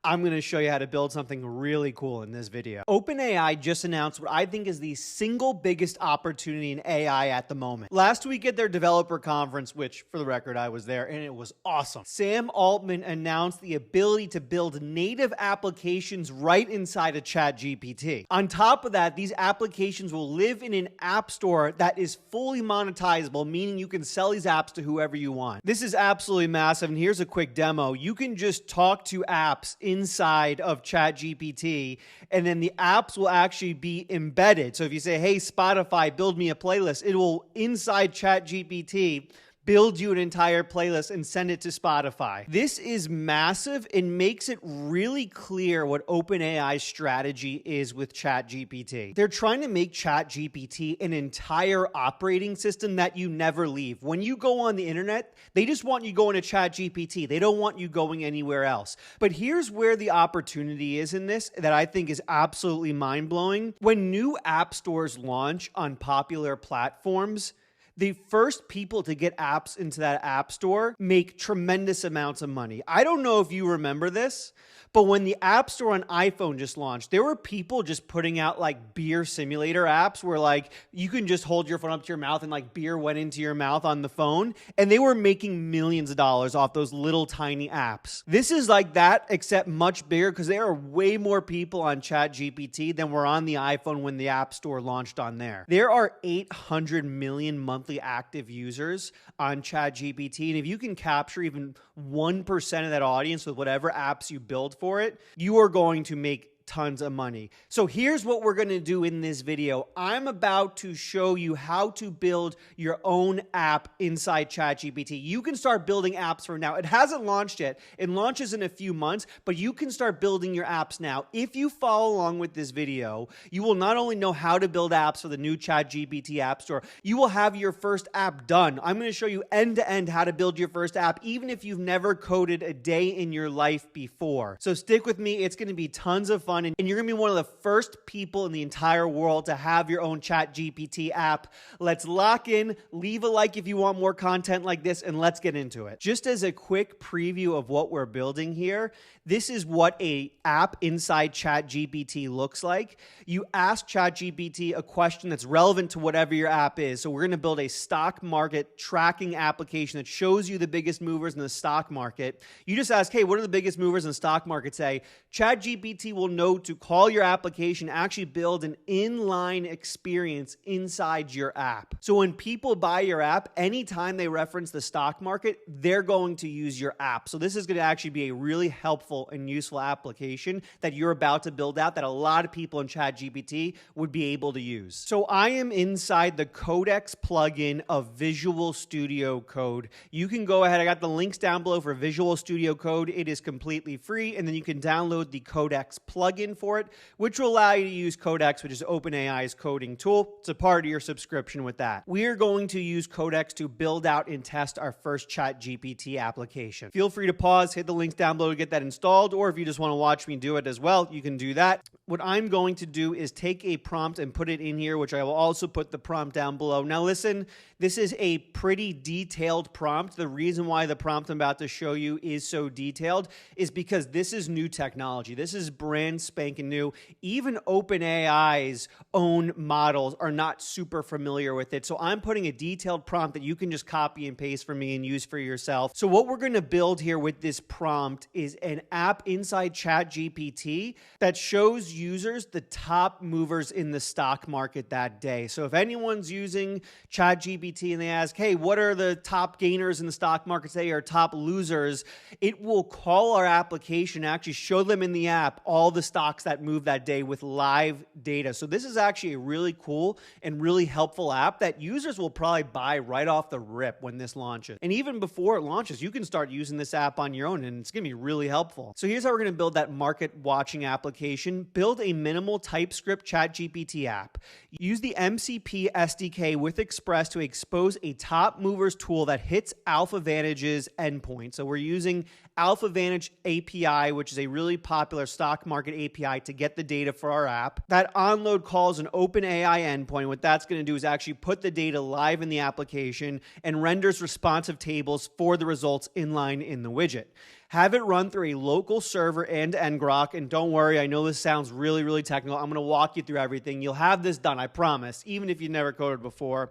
I'm going to show you how to build something really cool in this video. OpenAI just announced what I think is the single biggest opportunity in AI at the moment. Last week at their developer conference, which for the record, I was there and it was awesome. Sam Altman announced the ability to build native applications right inside of ChatGPT. On top of that, these applications will live in an app store that is fully monetizable, meaning you can sell these apps to whoever you want. This is absolutely massive, and here's a quick demo. You can just talk to apps inside of ChatGPT, and then the apps will actually be embedded. So if you say, hey, Spotify, build me a playlist, it will, inside ChatGPT, build you an entire playlist and send it to Spotify. This is massive and makes it really clear what OpenAI's strategy is with ChatGPT. They're trying to make ChatGPT an entire operating system that you never leave. When you go on the internet, they just want you going to ChatGPT. They don't want you going anywhere else. But here's where the opportunity is in this that I think is absolutely mind-blowing. When new app stores launch on popular platforms, the first people to get apps into that app store make tremendous amounts of money. I don't know if you remember this, but when the App Store on iPhone just launched, there were people just putting out like beer simulator apps where like you can just hold your phone up to your mouth and like beer went into your mouth on the phone, and they were making millions of dollars off those little tiny apps. This is like that, except much bigger, because there are way more people on ChatGPT than were on the iPhone when the App Store launched on there. There are 800 million monthly active users on ChatGPT, and if you can capture even 1% of that audience with whatever apps you build for it, you are going to make tons of money. So here's what we're going to do in this video. I'm about to show you how to build your own app inside ChatGPT. You can start building apps from now. It hasn't launched yet. It launches in a few months, but you can start building your apps now. If you follow along with this video, you will not only know how to build apps for the new ChatGPT App Store, you will have your first app done. I'm going to show you end-to-end how to build your first app, even if you've never coded a day in your life before. So stick with me. It's going to be tons of fun. And you're going to be one of the first people in the entire world to have your own ChatGPT app. Let's lock in, leave a like if you want more content like this, and let's get into it. Just as a quick preview of what we're building here, this is what an app inside ChatGPT looks like. You ask ChatGPT a question that's relevant to whatever your app is. So we're going to build a stock market tracking application that shows you the biggest movers in the stock market. You just ask, hey, what are the biggest movers in the stock market? Say, ChatGPT will know to call your application, actually build an inline experience inside your app. So when people buy your app, anytime they reference the stock market, they're going to use your app. So this is going to actually be a really helpful and useful application that you're about to build out that a lot of people in ChatGPT would be able to use. So I am inside the Codex plugin of Visual Studio Code. You can go ahead. I got the links down below for Visual Studio Code. It is completely free, and then you can download the Codex plugin for it, which will allow you to use Codex, which is OpenAI's coding tool. It's a part of your subscription with that. We are going to use Codex to build out and test our first ChatGPT application. Feel free to pause, hit the links down below to get that installed, or if you just want to watch me do it as well, you can do that. What I'm going to do is take a prompt and put it in here, which I will also put the prompt down below. Now listen, this is a pretty detailed prompt. The reason why the prompt I'm about to show you is so detailed is because this is new technology. This is brand spanking new. Even OpenAI's own models are not super familiar with it. So I'm putting a detailed prompt that you can just copy and paste for me and use for yourself. So what we're going to build here with this prompt is an app inside ChatGPT that shows users the top movers in the stock market that day. So if anyone's using ChatGPT and they ask, hey, what are the top gainers in the stock market today or top losers, it will call our application, actually show them in the app all the stocks that move that day with live data. So this is actually a really cool and really helpful app that users will probably buy right off the rip when this launches. And even before it launches, you can start using this app on your own, and it's going to be really helpful. So here's how we're going to build that market watching application. Build a minimal TypeScript ChatGPT app. Use the MCP SDK with Express to expose a top movers tool that hits Alpha Vantage's endpoint. So we're using Alpha Vantage API, which is a really popular stock market API to get the data for our app. That onload calls an OpenAI endpoint. What that's going to do is actually put the data live in the application and renders responsive tables for the results inline in the widget. have it run through a local server and Ngrok. And don't worry, I know this sounds really, really technical. I'm going to walk you through everything. You'll have this done, I promise, even if you've never coded before.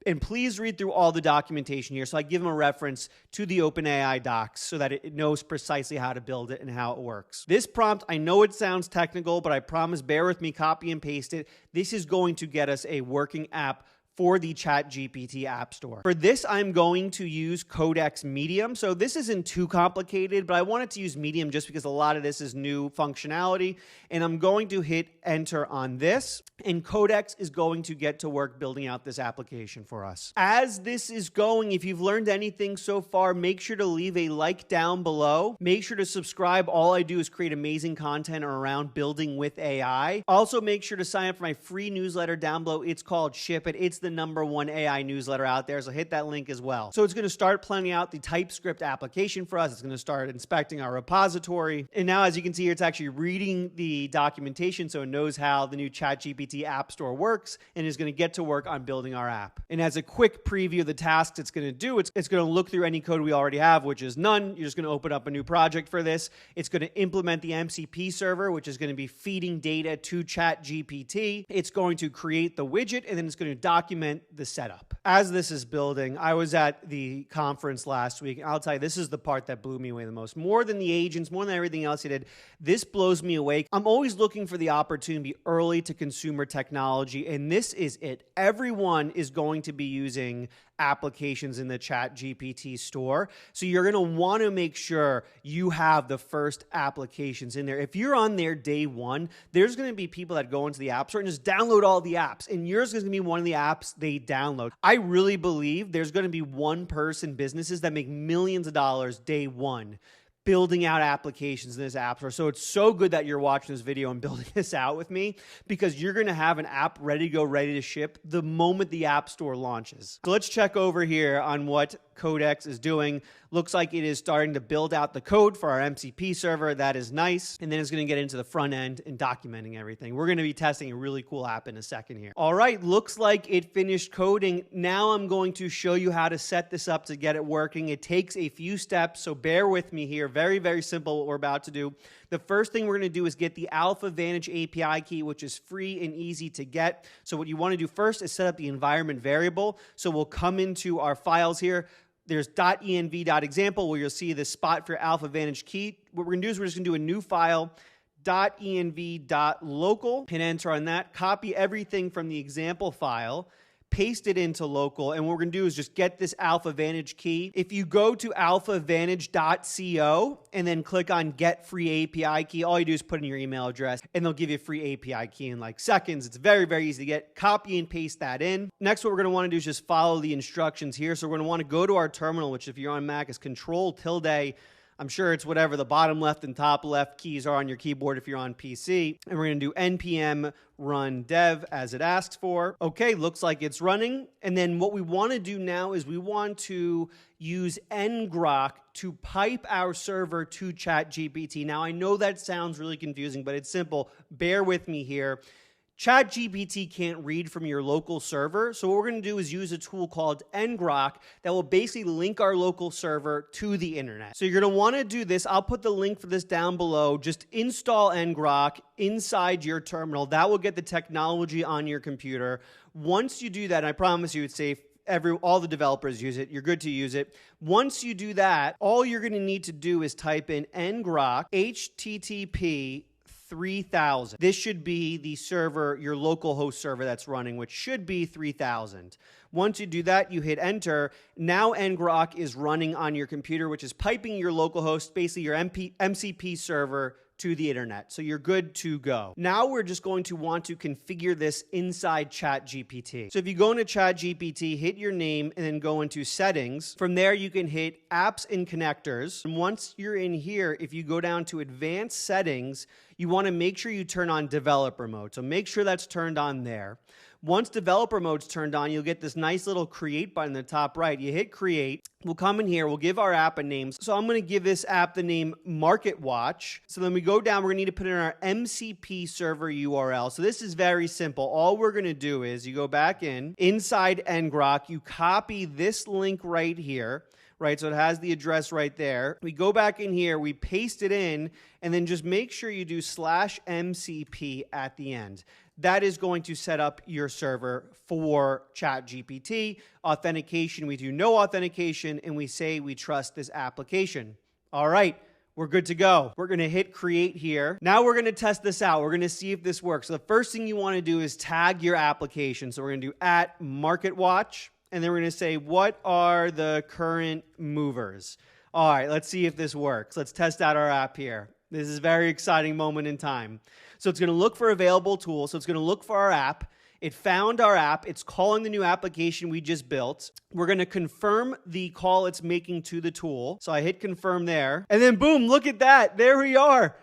And please read through all the documentation here. So I give them a reference to the OpenAI docs so that it knows precisely how to build it and how it works. This prompt, I know it sounds technical, but I promise, bear with me, copy and paste it. This is going to get us a working app for the ChatGPT App Store. For this, I'm going to use Codex Medium. So this isn't too complicated, but I wanted to use Medium just because a lot of this is new functionality. And I'm going to hit enter on this, and Codex is going to get to work building out this application for us. As this is going, if you've learned anything so far, make sure to leave a like down below. Make sure to subscribe. All I do is create amazing content around building with AI. Also, make sure to sign up for my free newsletter down below. It's called Ship It. It's the #1 AI newsletter out there, so hit that link as well. So it's going to start planning out the TypeScript application for us. It's going to start inspecting our repository. And now, as you can see here, it's actually reading the documentation, so it knows how the new ChatGPT App Store works and is going to get to work on building our app. And as a quick preview of the tasks it's going to do, it's going to look through any code we already have, which is none. You're just going to open up a new project for this. It's going to implement the MCP server, which is going to be feeding data to ChatGPT. It's going to create the widget, and then it's going to document the setup. As this is building, I was at the conference last week, and I'll tell you, this is the part that blew me away the most. More than the agents, more than everything else he did, this blows me away. I'm always looking for the opportunity to be early to consumer technology, and this is it. Everyone is going to be using applications in the ChatGPT store. So you're going to want to make sure you have the first applications in there. If you're on there day one, there's going to be people that go into the App Store and just download all the apps, and yours is going to be one of the apps they download. I really believe there's going to be one-person businesses that make millions of dollars day one building out applications in this app store. So it's so good that you're watching this video and building this out with me, because you're going to have an app ready to go, ready to ship the moment the app store launches. So let's check over here on what Codex is doing. Looks like it is starting to build out the code for our MCP server. That is nice. And then it's going to get into the front end and documenting everything. We're going to be testing a really cool app in a second here. All right, looks like it finished coding. Now I'm going to show you how to set this up to get it working. It takes a few steps, so bear with me here. Very, very simple what we're about to do. The first thing we're going to do is get the Alpha Vantage API key, which is free and easy to get. So what you want to do first is set up the environment variable. So we'll come into our files here. There's .env.example where you'll see the spot for Alpha Vantage key. What we're going to do is we're just going to do a new file, .env.local, hit enter on that, copy everything from the example file, paste it into local, and what we're going to do is just get this Alpha Vantage key. If you go to alphavantage.co and then click on Get Free API Key, all you do is put in your email address, and they'll give you a free API key in like seconds. It's very, very easy to get. Copy and paste that in. Next, what we're going to want to do is just follow the instructions here. So we're going to want to go to our terminal, which if you're on Mac is Control-tilde. I'm sure it's whatever the bottom left and top left keys are on your keyboard if you're on PC. And we're going to do npm run dev as it asks for. Okay, looks like it's running. And then what we want to do now is we want to use Ngrok to pipe our server to ChatGPT. Now, I know that sounds really confusing, but it's simple. Bear with me here. ChatGPT can't read from your local server, so what we're going to do is use a tool called Ngrok that will basically link our local server to the internet. So you're going to want to do this. I'll put the link for this down below. Just install Ngrok inside your terminal. That will get the technology on your computer. Once you do that, and I promise you it's safe, all the developers use it. You're good to use it. Once you do that, all you're going to need to do is type in Ngrok HTTP 3000. This should be the server, your local host server that's running, which should be 3000. Once you do that, you hit enter. Now Ngrok is running on your computer, which is piping your local host, basically your MCP server, to the internet. So you're good to go. Now we're just going to want to configure this inside ChatGPT. So if you go into ChatGPT, hit your name, and then go into settings. From there, you can hit apps and connectors. And once you're in here, if you go down to advanced settings, you want to make sure you turn on developer mode. So make sure that's turned on there. Once developer mode's turned on, you'll get this nice little create button in the top right. You hit create. We'll come in here. We'll give our app a name. So I'm going to give this app the name Market Watch. So then we go down. We're going to need to put in our MCP server URL. So this is very simple. All we're going to do is you go back inside Ngrok, you copy this link right here. right? So it has the address right there. We go back in here, we paste it in, and then just make sure you do /MCP at the end. That is going to set up your server for ChatGPT. Authentication, we do no authentication, and we say we trust this application. All right. We're good to go. We're going to hit create here. Now we're going to test this out. We're going to see if this works. So the first thing you want to do is tag your application. So we're going to do @MarketWatch, and then we're going to say, what are the current movers? All right, let's see if this works. Let's test out our app here. This is a very exciting moment in time. So it's going to look for available tools. So it's going to look for our app. It found our app. It's calling the new application we just built. We're going to confirm the call it's making to the tool. So I hit confirm there. And then boom, look at that. There we are.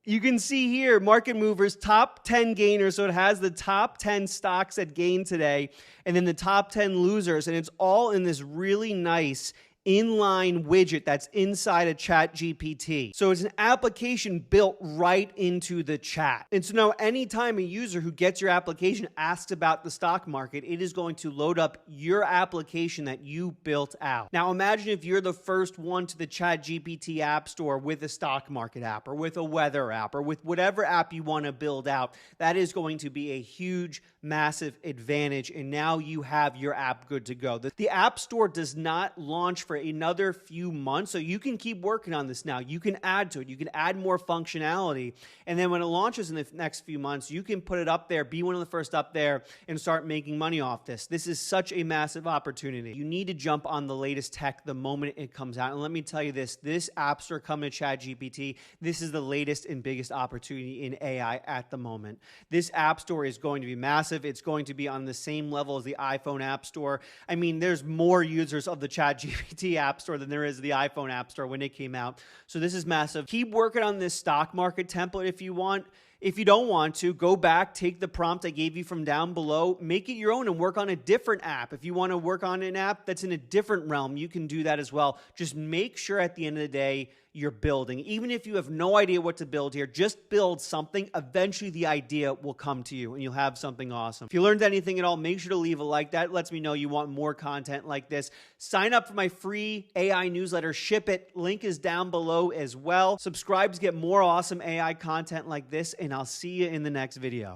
You can see here, market movers, top 10 gainers. So it has the top 10 stocks that gained today and then the top 10 losers. And it's all in this really nice inline widget that's inside of ChatGPT. So it's an application built right into the chat. And so now anytime a user who gets your application asks about the stock market, it is going to load up your application that you built out. Now imagine if you're the first one to the ChatGPT App Store with a stock market app or with a weather app or with whatever app you want to build out. That is going to be a huge, massive advantage. And now you have your app good to go. The App Store does not launch for another few months, so you can keep working on this now. You can add to it. You can add more functionality. And then when it launches in the next few months, you can put it up there, be one of the first up there, and start making money off this. This is such a massive opportunity. You need to jump on the latest tech the moment it comes out. And let me tell you this App Store coming to ChatGPT, this is the latest and biggest opportunity in AI at the moment. This App Store is going to be massive. It's going to be on the same level as the iPhone App Store. I mean, there's more users of the ChatGPT App Store than there is the iPhone App Store when it came out. So this is massive. Keep working on this stock market template if you want. If you don't want to, go back, take the prompt I gave you from down below, make it your own and work on a different app. If you want to work on an app that's in a different realm, you can do that as well. Just make sure at the end of the day, you're building. Even if you have no idea what to build here, just build something. Eventually the idea will come to you and you'll have something awesome. If you learned anything at all, make sure to leave a like. That lets me know you want more content like this. Sign up for my free AI newsletter, Ship It. Link is down below as well. Subscribe to get more awesome AI content like this, and I'll see you in the next video.